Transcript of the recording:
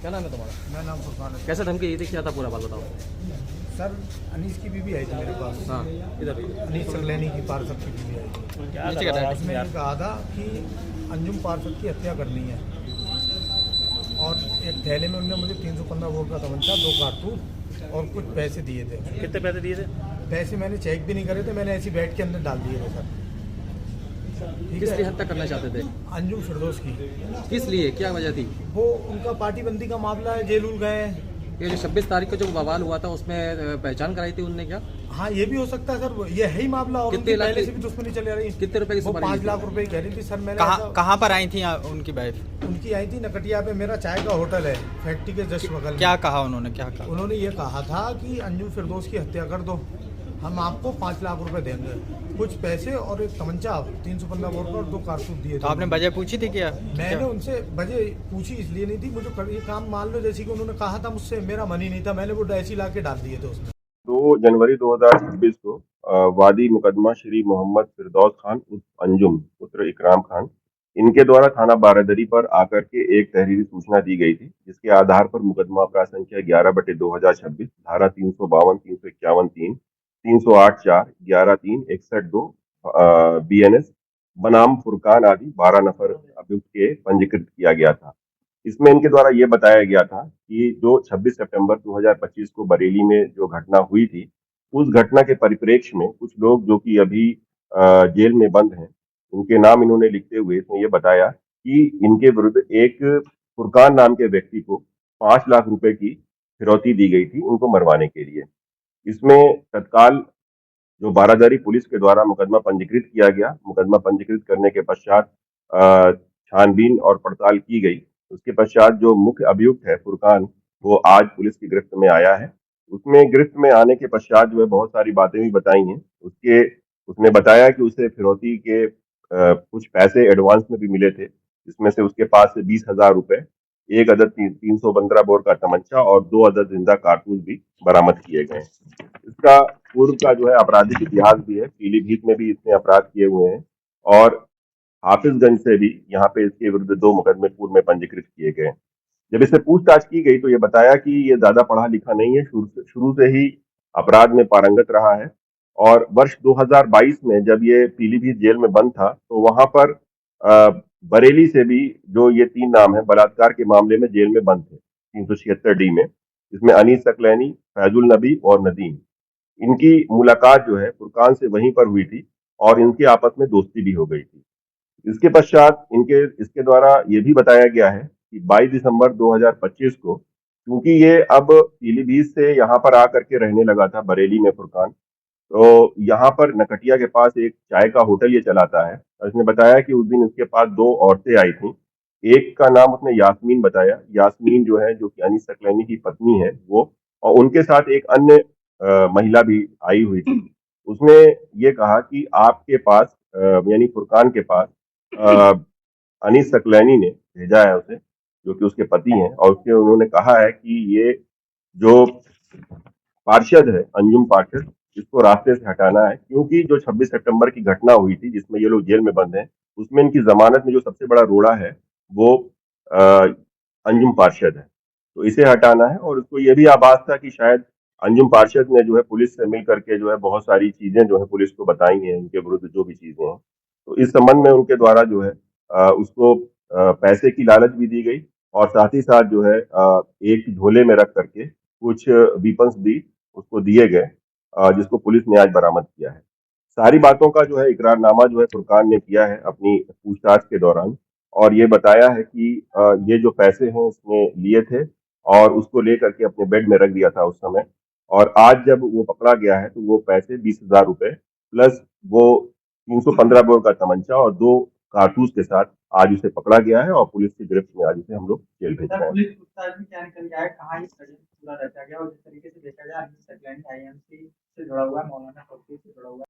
क्या नाम है तुम्हारा? मेरा नाम फुरकान है। कैसे धमकी दी, क्या था पूरा बात बताओ। सर, अनीस की बीवी आई थी मेरे पास। हाँ, इधर अनीस सकलैनी की पार्षद की बीवी आई थी। नीचे का उसने ये कहा था कि अंजुम पार्षद की हत्या करनी है, और एक थैले में उन्होंने मुझे 315 बोर का तमंचा, 2 कारतूस और कुछ पैसे दिए थे। कितने पैसे दिए थे? पैसे मैंने चेक भी नहीं करे थे, मैंने ऐसी बैठ के अंदर डाल दिए थे सर। ठीक किस लिए है। हत्या करना चाहते थे? अंजुम फिरदौस की। किस लिए, क्या वजह थी? वो उनका पार्टीबंदी का मामला है, जेल उल गए हैं। ये जो 26 तारीख को जो बवाल हुआ था उसमें पहचान कराई थी उनने क्या? हाँ, ये भी हो सकता है सर, ये है ही मामला, और कितने उनकी लाख पहले की- से भी दुश्मनी चली आ रही है। कितने रुपए की वो सुपारी 5 ली लाख रुपए कह रही थी सर। मैंने कहाँ पर आई थी उनकी वाइफ? उनकी आई थी नकटिया पे, मेरा चाय का होटल है, फैक्ट्री के जस्ट बगल में। क्या कहा उन्होंने, क्या कहा? उन्होंने ये कहा था कि अंजुम फिरदौस की हत्या कर दो, हम आपको 5 लाख रुपए देंगे, कुछ पैसे और एक तमंचा 315 बोर का और 2 कारतूस दिए थे। तो आपने वजह पूछी थी क्या? मैंने उनसे वजह पूछी इसलिए नहीं थी, मुझे ये काम मान लो जैसे कि उन्होंने कहा था मुझसे, मेरा मन ही नहीं था, मैंने वो ऐसी ला के डाल दिए थे उसमें। 2 जनवरी 2026 को वादी मुकदमा श्री मोहम्मद फिरदौस खान उर्फ अंजुम पुत्र इकराम खान इनके द्वारा थाना बारादरी पर आकर के एक तहरीरी सूचना दी गई थी, जिसके आधार पर मुकदमा अपराध संख्या 11/2026 धारा 352, 351, 3, 308, 4, 11, 3, 61, 2 BNS बनाम फुरकान आदि 12 नफर अभियुक्त के पंजीकृत किया गया था। इसमें इनके द्वारा ये बताया गया था कि जो 26 सितंबर 2025 को बरेली में जो घटना हुई थी, उस घटना के परिप्रेक्ष्य में कुछ लोग जो कि अभी जेल में बंद हैं, उनके नाम इन्होंने लिखते हुए इसमें ये बताया कि इनके विरुद्ध एक फुरकान नाम के व्यक्ति को 5 लाख रुपए की फिरौती दी गई थी उनको मरवाने के लिए। इसमें तत्काल जो बारादरी पुलिस के द्वारा मुकदमा पंजीकृत किया गया। मुकदमा पंजीकृत करने के पश्चात छानबीन और पड़ताल की गई। उसके पश्चात जो मुख्य अभियुक्त है फुरकान, वो आज पुलिस की गिरफ्त में आया है। उसमें गिरफ्त में आने के पश्चात जो है बहुत सारी बातें भी बताई हैं। उसने बताया कि उसे फिरौती के कुछ पैसे एडवांस में भी मिले थे, जिसमें से उसके पास से 20,000 रुपए, एक अदद 315 बोर का तमंचा और 2 अदद जिंदा कारतूस भी बरामद किए गए हैं। इसका पूर्व का जो है आपराधिक इतिहास भी है, पीलीभीत में भी इसने अपराध किए हुए हैं और हाफिजगंज से भी यहाँ पे इसके विरुद्ध 2 मुकदमे पूर्व में पंजीकृत किए गए। जब इससे पूछताछ की गई तो ये बताया कि ये ज्यादा पढ़ा लिखा नहीं है, शुरू से ही अपराध में पारंगत रहा है और वर्ष 2022 में जब ये पीलीभीत जेल में बंद था तो वहां पर बरेली से भी जो ये 3 नाम है बलात्कार के मामले में जेल में बंद थे 376D में, इसमें अनीस सकलैनी, फैजुल नबी और नदीम। इनकी मुलाकात जो है फुरकान से वहीं पर हुई थी और इनकी आपस में दोस्ती भी हो गई थी। इसके पश्चात इसके द्वारा ये भी बताया गया है कि 22 दिसंबर 2025 को, क्योंकि ये अब पीलीभीत से यहाँ पर आकर के रहने लगा था बरेली में फुरकान, तो यहाँ पर नकटिया के पास एक चाय का होटल ये चलाता है। और इसने बताया कि उस दिन इसके पास 2 औरतें आई थीं। एक का नाम उसने यास्मीन बताया, यास्मीन जो है जो कि अनीस सकलैनी की पत्नी है वो, और उनके साथ एक अन्य महिला भी आई हुई थी। उसने ये कहा कि आपके पास यानी फुरकान के पास अ, अनीस सकलैनी ने भेजा है उसे, जो कि उसके पति हैं, और उसके उन्होंने कहा है कि ये जो पार्षद है अंजुम पार्षद, इसको रास्ते से हटाना है, क्योंकि जो 26 सितंबर की घटना हुई थी जिसमें ये लोग जेल में बंद हैं, उसमें इनकी जमानत में जो सबसे बड़ा रोड़ा है वो अ, अंजुम पार्षद है। तो इसे हटाना है और उसको ये भी आभास था कि शायद अंजुम पार्षद ने जो है पुलिस से मिल करके जो है बहुत सारी चीजें जो है पुलिस को बताई हैं, उनके विरुद्ध जो भी चीजें हैं। तो इस संबंध में उनके द्वारा जो है उसको पैसे की लालच भी दी गई और साथ ही साथ जो है एक झोले में रख करके कुछ वीपन्स भी उसको दिए गए, जिसको पुलिस ने आज बरामद किया है। सारी बातों का जो है इकरारनामा जो है फुरकान ने किया है अपनी पूछताछ के दौरान, और ये बताया है कि ये जो पैसे हैं इसने लिए थे और उसको लेकर के अपने बेड में रख दिया था उस समय, और आज जब वो पकड़ा गया है तो वो पैसे 20,000 रुपए प्लस वो 315 बोर का तमंचा और 2 कारतूस के साथ आज उसे पकड़ा गया है और पुलिस की गिरफ्त में आज उसे हम लोग जेल भेज रहे हैं। पुलिस पूछताछ में क्या निकल के आया, कहाँ ये षड्यंत्र पूरा रचा गया, और जिस तरीके से देखा जाए अरविंद सकलैनी आईएमसी से जुड़ा हुआ है, मौलाना फकीर से जुड़ा हुआ है।